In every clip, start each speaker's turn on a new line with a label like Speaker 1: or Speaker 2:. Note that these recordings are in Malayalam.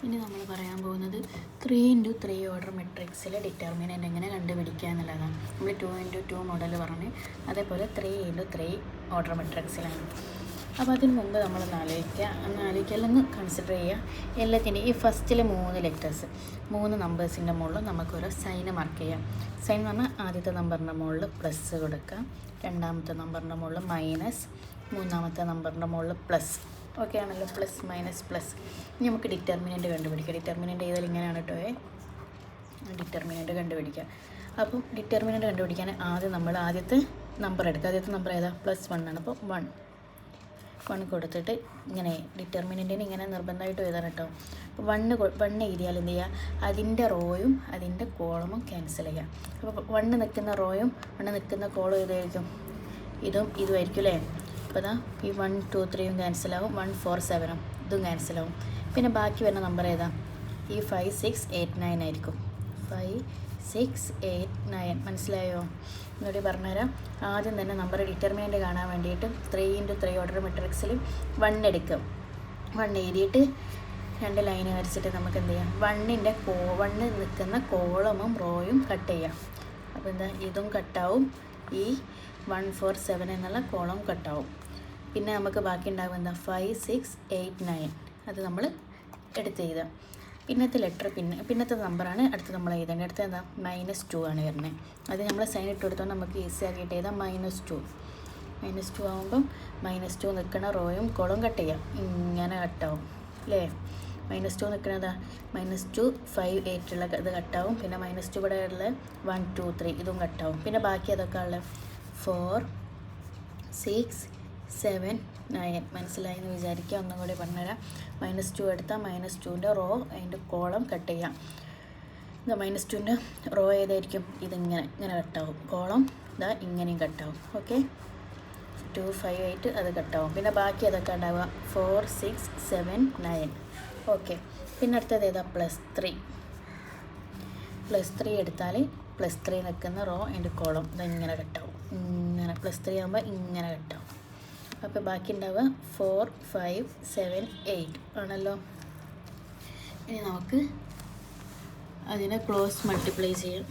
Speaker 1: ഇനി നമ്മൾ പറയാൻ പോകുന്നത് 3 ഇൻറ്റു 3 ഓർഡർ മെട്രിക്സിലെ ഡിറ്റർമിനൻ്റ് എങ്ങനെ കണ്ടുപിടിക്കുക എന്നുള്ളതാണ്. നമ്മൾ 2 ഇൻറ്റു 2 മോഡൽ പറഞ്ഞ് അതേപോലെ 3 ഇൻറ്റു 3 ഓർഡർ മെട്രിക്സിലാണ്. അപ്പോൾ അതിന് മുമ്പ് നമ്മളൊന്ന് ആലോചിക്കുക അല്ലെങ്കിൽ കൺസിഡർ ചെയ്യുക. എല്ലാത്തിൻ്റെ ഈ ഫസ്റ്റിലെ 3 ലെറ്റേഴ്സ് 3 നമ്പേഴ്സിൻ്റെ മുകളിൽ നമുക്കൊരു സൈന് മാർക്ക് ചെയ്യാം. സൈൻ എന്ന് പറഞ്ഞാൽ ആദ്യത്തെ നമ്പറിൻ്റെ മുകളിൽ പ്ലസ് കൊടുക്കുക, രണ്ടാമത്തെ നമ്പറിൻ്റെ മുകളിൽ മൈനസ്, മൂന്നാമത്തെ നമ്പറിൻ്റെ മുകളിൽ പ്ലസ്. ഓക്കെ ആണല്ലോ, പ്ലസ് മൈനസ് പ്ലസ്. ഇനി നമുക്ക് ഡിറ്റർമിനൻ്റ് കണ്ടുപിടിക്കുക. ഡിറ്റർമിനൻ്റ് ചെയ്താൽ ഇങ്ങനെയാണ് കേട്ടോ, ഡിറ്റർമിനൻ്റ് കണ്ടുപിടിക്കുക. അപ്പം ഡിറ്റർമിനൻ്റ് കണ്ടുപിടിക്കാൻ ആദ്യം നമ്മൾ ആദ്യത്തെ നമ്പർ എടുക്കുക. ആദ്യത്തെ നമ്പർ ഏതാ? +1 ആണ്. അപ്പോൾ 1 കൊടുത്തിട്ട് ഇങ്ങനെ ഡിറ്റർമിനൻറ്റിന് ഇങ്ങനെ നിർബന്ധമായിട്ട് എഴുതാൻ കേട്ടോ. അപ്പോൾ 1 എഴുതിയാൽ എന്ത് ചെയ്യുക? അതിൻ്റെ റോയും അതിൻ്റെ കോളമും ക്യാൻസൽ ചെയ്യാം. അപ്പോൾ 1 നിൽക്കുന്ന റോയും 1 നിൽക്കുന്ന കോളും ഇതായിരിക്കും, ഇതുമായിരിക്കും അല്ലേ. അപ്പോൾ ഇതാ ഈ 1 2 3 ക്യാൻസലാവും, 1 4 7 ഇതും ക്യാൻസലാവും. പിന്നെ ബാക്കി വരുന്ന നമ്പർ ഏതാ? ഈ 5 6 8 9 ആയിരിക്കും. 5 6 8 9 മനസ്സിലായോ? എന്നോട് പറഞ്ഞുതരാം. ആദ്യം തന്നെ നമ്പർ ഡിറ്റർമിനൻ്റ് കാണാൻ വേണ്ടിയിട്ട് 3 ഇൻറ്റു 3 ഓർഡർ മെട്രിക്സിൽ 1 എടുക്കും. 1 എഴുതിയിട്ട് 2 ലൈന് വരച്ചിട്ട് നമുക്ക് എന്ത് ചെയ്യാം? 1 നിൽക്കുന്ന കോളമും റോയും കട്ട് ചെയ്യാം. അപ്പോൾ എന്താ, ഇതും കട്ടാവും, ഈ 1 4 7 എന്നുള്ള കോളം കട്ടാവും. പിന്നെ നമുക്ക് ബാക്കി ഉണ്ടാകും എന്താ? 5 6 8 9 അത് നമ്മൾ എടുത്ത് എഴുതാം. പിന്നത്തെ ലെറ്റർ പിന്നത്തെ നമ്പറാണ് അടുത്ത് നമ്മൾ എഴുതേണ്ടത്. അടുത്ത് എന്താ? -2 ആണ് വരുന്നത്. അത് നമ്മൾ സൈൻ ഇട്ട് കൊടുത്താൽ നമുക്ക് ഈസി ആക്കിയിട്ട് എഴുതാം. -2 ആകുമ്പം -2 നിൽക്കുന്ന റോയും കോളം കട്ട് ചെയ്യാം. ഇങ്ങനെ കട്ടാവും അല്ലേ. -2 നിൽക്കുന്നതാ -2 5 8 ഉള്ള ഇത് കട്ടാവും. പിന്നെ -2 ഇവിടെ ഉള്ള 1 2 3 ഇതും കട്ടാവും. പിന്നെ ബാക്കി അതൊക്കെ ഉള്ള 4 6 7 9 മനസ്സിലായി എന്ന് വിചാരിക്കുക. ഒന്നും കൂടി പറഞ്ഞുതരാം. -2 എടുത്താൽ -2ൻ്റെ റോ അതിൻ്റെ കോളം കട്ട് ചെയ്യാം. ഇത് -2ൻ്റെ റോ ഏതായിരിക്കും? ഇങ്ങനെ കട്ടാവും. കോളം ഇതാ ഇങ്ങനെയും കട്ടാവും. ഓക്കെ, 2 5 8 അത് കട്ടാവും. പിന്നെ ബാക്കി അതൊക്കെ ഉണ്ടാവുക 4 6 7 9. ഓക്കെ, പിന്നെ അടുത്തത് ഏതാ? +3 എടുത്താൽ +3 നിൽക്കുന്ന റോ അതിൻ്റെ കോളം ഇങ്ങനെ കട്ടാവും. ഇങ്ങനെ +3 ആകുമ്പോൾ ഇങ്ങനെ കട്ടാവും. അപ്പോൾ ബാക്കി ഉണ്ടാവുക 4 5 7 8 ആണല്ലോ. ഇനി നമുക്ക് അതിനെ ക്ലോസ് മൾട്ടിപ്ലൈ ചെയ്യാം.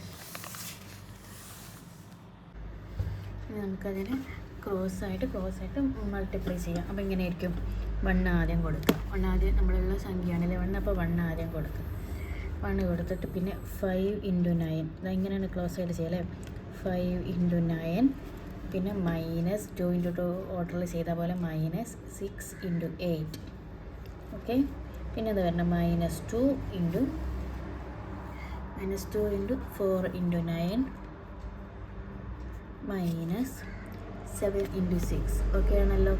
Speaker 1: ഇനി നമുക്കതിനെ ക്രോസ് ആയിട്ട് മൾട്ടിപ്ലൈ ചെയ്യാം. അപ്പോൾ ഇങ്ങനെ ആയിരിക്കും. 1 ആദ്യം കൊടുക്കുക. 1 ആദ്യം നമ്മളുള്ള സംഖ്യയാണല്ലേ 1. അപ്പോൾ 1 ആദ്യം കൊടുക്കുക. 1 കൊടുത്തിട്ട് പിന്നെ 5 ഇൻറ്റു 9 ഇതെങ്ങനെയാണ് ക്ലോസ് ആയിട്ട് ചെയ്യല്ലേ. 5 ഇൻറ്റു 9 പിന്നെ -2 ഇൻറ്റു 2 ഓർഡറിൽ ചെയ്ത പോലെ -6 ഇൻറ്റു 8. ഓക്കെ, പിന്നെ അത് വരണം -2 ഇൻറ്റു 4 ഇൻറ്റു 9 -7 ഇൻറ്റു 6. ഓക്കെ ആണല്ലോ.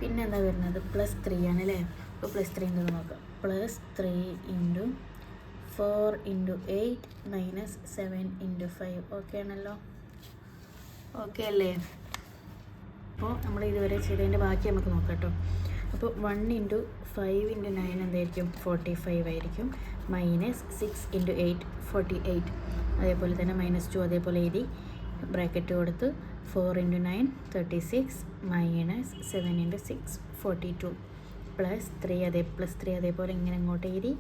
Speaker 1: പിന്നെ എന്താ വരുന്നത്? +3 ആണല്ലേ. അപ്പോൾ +3 ഉണ്ടെന്ന് നോക്കാം. +3 ഇൻറ്റു 4 ഇൻറ്റു 8 -7 ഇൻറ്റു 5. ഓക്കെ ആണല്ലോ. ഓക്കെ അല്ലേ. അപ്പോൾ നമ്മൾ ഇതുവരെ ചെയ്തതിൻ്റെ ബാക്കി നമുക്ക് നോക്കാം കേട്ടോ. അപ്പോൾ 1 ഇൻറ്റു 5 ഇൻറ്റു 9 എന്തായിരിക്കും? 45 ആയിരിക്കും. -6 ഇൻറ്റു 8 48. അതേപോലെ തന്നെ -2 അതേപോലെ എഴുതി ബ്രാക്കറ്റ് കൊടുത്ത് 4 ഇൻറ്റു 9 36 -7 ഇൻറ്റു 6 42 +3 അതേപോലെ ഇങ്ങനെ ഇങ്ങോട്ട് എഴുതി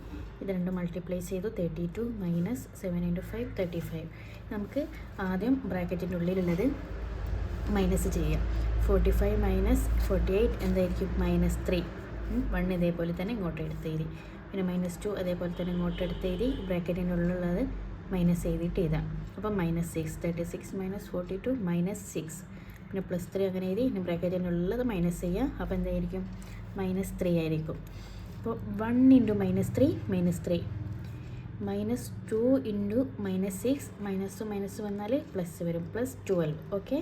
Speaker 1: ഇത് രണ്ടും മൾട്ടിപ്ലൈ ചെയ്തു 32 -7 ഇൻറ്റു 5 35. നമുക്ക് ആദ്യം ബ്രാക്കറ്റിൻ്റെ ഉള്ളിലുള്ളത് മൈനസ് ചെയ്യാം. 45 - 48 എന്തായിരിക്കും? -3. 1 ഇതേപോലെ തന്നെ ഇങ്ങോട്ട് എടുത്തെഴുതി. പിന്നെ -2 അതേപോലെ തന്നെ ഇങ്ങോട്ട് എടുത്തെഴുതി ബ്രാക്കറ്റിൻ്റെ ഉള്ളിലുള്ളത് മൈനസ് എഴുതിയിട്ട് എഴുതാം. അപ്പം -6 36 - 42 -6. പിന്നെ +3 അങ്ങനെ എഴുതി. ഇനി ബ്രാക്കറ്റിൻ്റെ ഉള്ളിലുള്ളത് മൈനസ് ചെയ്യുക. അപ്പോൾ എന്തായിരിക്കും? -3 ആയിരിക്കും. അപ്പോൾ 1 ഇൻറ്റു -3 -3 -2 ഇൻറ്റു -6 മൈനസ് വന്നാൽ പ്ലസ് വരും +12. ഓക്കെ,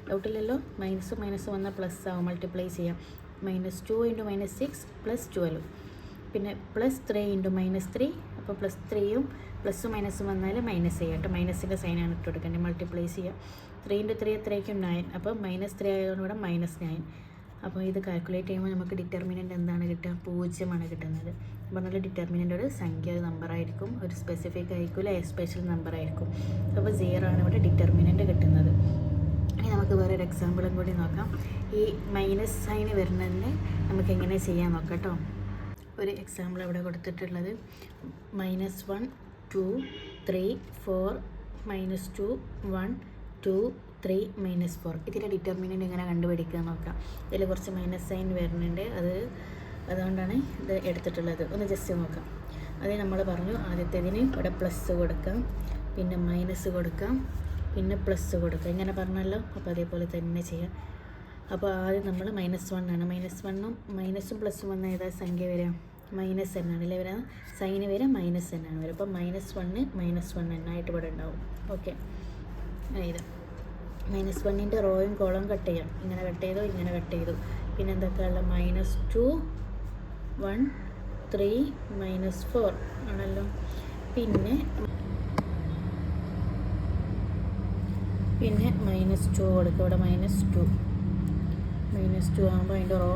Speaker 1: ഡൗട്ടില്ലല്ലോ. മൈനസ് വന്നാൽ പ്ലസ് ആവും. മൾട്ടിപ്ലൈ ചെയ്യാം. -2 ഇൻറ്റു -6 +12. പിന്നെ +3 ഇൻറ്റു -3 അപ്പോൾ +3യും പ്ലസ്സും മൈനസും വന്നാൽ മൈനസ് ചെയ്യാം കേട്ടോ. മൈനസിൻ്റെ സൈനാണ് ഇട്ട് കൊടുക്കേണ്ടത്. മൾട്ടിപ്ലൈ ചെയ്യാം. 3 ഇൻറ്റു 3 എത്രയായിരിക്കും? 9. അപ്പോൾ -3 ആയതുകൊണ്ട് ഇവിടെ -9. അപ്പോൾ ഇത് കാൽക്കുലേറ്റ് ചെയ്യുമ്പോൾ നമുക്ക് ഡിറ്റർമിനൻ്റ് എന്താണ് കിട്ടുക? 0 ആണ് കിട്ടുന്നത്. പറഞ്ഞാൽ ഡിറ്റർമിനൻ്റ് ഒരു സംഖ്യ നമ്പറായിരിക്കും, ഒരു സ്പെസിഫിക് ആയിരിക്കും, സ്പെഷ്യൽ നമ്പറായിരിക്കും. അപ്പോൾ 0 ആണ് ഇവിടെ ഡിറ്റർമിനൻ്റ് കിട്ടുന്നത്. ഇനി നമുക്ക് വേറെ ഒരു എക്സാമ്പിളും കൂടി നോക്കാം. ഈ മൈനസ് സൈന് വരുന്നതിന് നമുക്ക് എങ്ങനെ ചെയ്യാൻ നോക്കാം കേട്ടോ. ഒരു എക്സാമ്പിൾ അവിടെ കൊടുത്തിട്ടുള്ളത് -1 2 3 4 -2 1 2 3 -4. ഇതിൻ്റെ ഡിറ്റർമിനൻ്റ് എങ്ങനെ കണ്ടുപിടിക്കുക നോക്കാം. ഇതിൽ കുറച്ച് മൈനസ് സൈൻ വരുന്നുണ്ട്, അതുകൊണ്ടാണ് ഇത് എടുത്തിട്ടുള്ളത്. ഒന്ന് ജസ്റ്റ് നോക്കാം. അത് നമ്മൾ പറഞ്ഞു, ആദ്യത്തേതിന് ഇവിടെ പ്ലസ് കൊടുക്കാം, പിന്നെ മൈനസ് കൊടുക്കാം, പിന്നെ പ്ലസ് കൊടുക്കാം, ഇങ്ങനെ പറഞ്ഞല്ലോ. അപ്പോൾ അതേപോലെ തന്നെ ചെയ്യാം. അപ്പോൾ ആദ്യം നമ്മൾ -1 ആണ്. -1ഉം മൈനസും പ്ലസ്സും വന്ന ഏതാ സംഖ്യ വരിക? മൈനസ് എന്നാണ് അല്ലേ വരിക. സൈന് വരെ മൈനസ് എന്നാണ് വരിക. അപ്പോൾ -1 എന്നായിട്ട് ഇവിടെ ഉണ്ടാവും. ഓക്കെ, ഇത് -1ൻ്റെ റോയും കോളം കട്ട് ചെയ്യാം. ഇങ്ങനെ കട്ട് ചെയ്തു, ഇങ്ങനെ കട്ട് ചെയ്തു. പിന്നെ എന്തൊക്കെയുള്ള -2 1 3 -4 ആണല്ലോ. പിന്നെ -2 കൊടുക്കുക. ഇവിടെ -2 ആകുമ്പോൾ അതിൻ്റെ റോ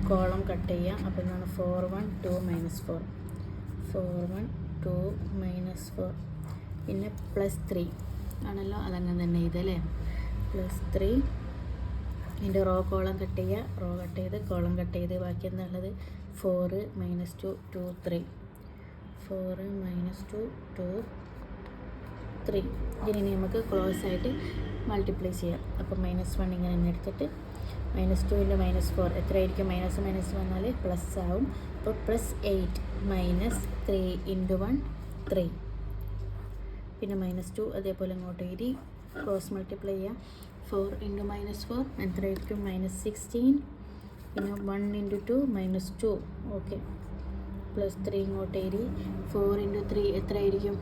Speaker 1: കോളം കട്ട് ചെയ്യാം. അപ്പോൾ എന്താണ് 4 1 2 -4 4 1 2 -4. പിന്നെ +3 ആണല്ലോ, അതങ്ങനെ തന്നെ ഇതല്ലേ. +3 ഇതിൻ്റെ റോ കോളം കട്ട് ചെയ്യുക, റോ കട്ട് ചെയ്ത് കോളം കട്ട് ചെയ്ത് ബാക്കി എന്താണുള്ളത് 4 -2 2 3 4 -2 2 3. ഇതിനെ നമുക്ക് ക്ലോസ് ആയിട്ട് മൾട്ടിപ്ലൈ ചെയ്യാം. അപ്പോൾ -1 ഇങ്ങനെ തന്നെ എടുത്തിട്ട് -2 × -4 എത്രയായിരിക്കും? മൈനസ് വന്നാൽ പ്ലസ് ആവും. അപ്പോൾ +8 -3 × 1 3. പിന്നെ -2 അതേപോലെ ഇങ്ങോട്ട് എഴുതി ക്രോസ് മൾട്ടിപ്ലൈ ചെയ്യാം. 4 × -4 എത്രയായിരിക്കും? -16. പിന്നെ 1 × 2 -2. ഓക്കെ, +3 ഇങ്ങോട്ട് എഴുതി. 4 × 3 എത്രയായിരിക്കും?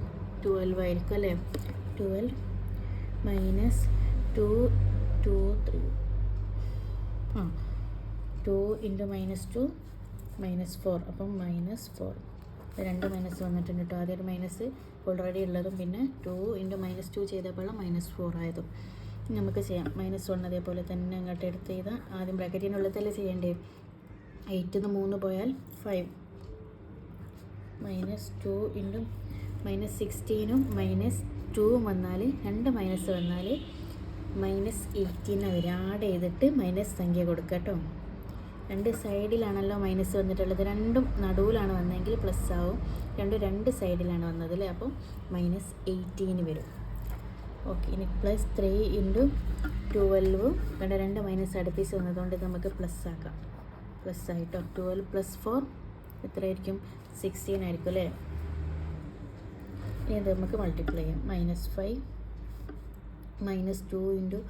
Speaker 1: 12 ആയിരിക്കും അല്ലേ. 12 -2 2 3 2 × -2 -4. അപ്പം -4. രണ്ട് മൈനസ് വന്നിട്ടുണ്ട് കേട്ടോ. ആദ്യം ഒരു മൈനസ് ഓൾറെഡി ഉള്ളതും പിന്നെ 2 × -2 ചെയ്തപ്പോഴും -4 ആയതും. നമുക്ക് ചെയ്യാം. -1 അതേപോലെ തന്നെ അങ്ങോട്ട് എടുത്ത് ചെയ്താൽ ആദ്യം ബ്രാക്കറ്റിനുള്ളിൽ ചെയ്യേണ്ടേ. 8 ന്ന് 3 പോയാൽ 5 -2 × -16ഉം -2ഉം വന്നാൽ രണ്ട് മൈനസ് വന്നാൽ -18 വരെ ആഡ് ചെയ്തിട്ട് മൈനസ് സംഖ്യ കൊടുക്കുക കേട്ടോ. രണ്ട് സൈഡിലാണല്ലോ മൈനസ് വന്നിട്ടുള്ളത്, രണ്ടും നടുവിലാണ് വന്നതെങ്കിൽ പ്ലസ് ആവും. രണ്ട് സൈഡിലാണ് വന്നത് അല്ലേ. അപ്പോൾ -18 വരും. ഓക്കെ, ഇനി +3 × 12 രണ്ട് മൈനസ് അടുപ്പിച്ച് വന്നതുകൊണ്ട് നമുക്ക് പ്ലസ് ആക്കാം. പ്ലസ് ആയിട്ടോ. 12 + 4 എത്രയായിരിക്കും? 16 ആയിരിക്കും അല്ലേ. ഇനി നമുക്ക് മൾട്ടിപ്ലൈ ചെയ്യാം. -5 -2 ×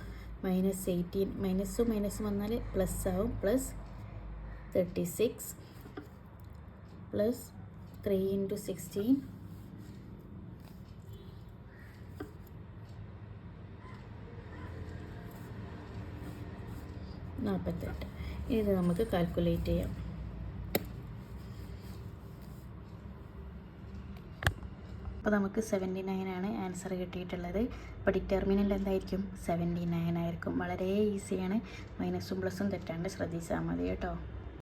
Speaker 1: -18 മൈനസും മൈനസും വന്നാൽ പ്ലസ് ആവും. +36 +3 × 16 48. ഇത് നമുക്ക് കാൽക്കുലേറ്റ് ചെയ്യാം. അപ്പോൾ നമുക്ക് 79 ആണ് ആൻസർ കിട്ടിയിട്ടുള്ളത്. അപ്പോൾ ഡിറ്റർമിനൻ്റ് എന്തായിരിക്കും? 79 ആയിരിക്കും. വളരെ ഈസിയാണ്. മൈനസും പ്ലസും തെറ്റാണ്ട് ശ്രദ്ധിച്ചാൽ മതി കേട്ടോ.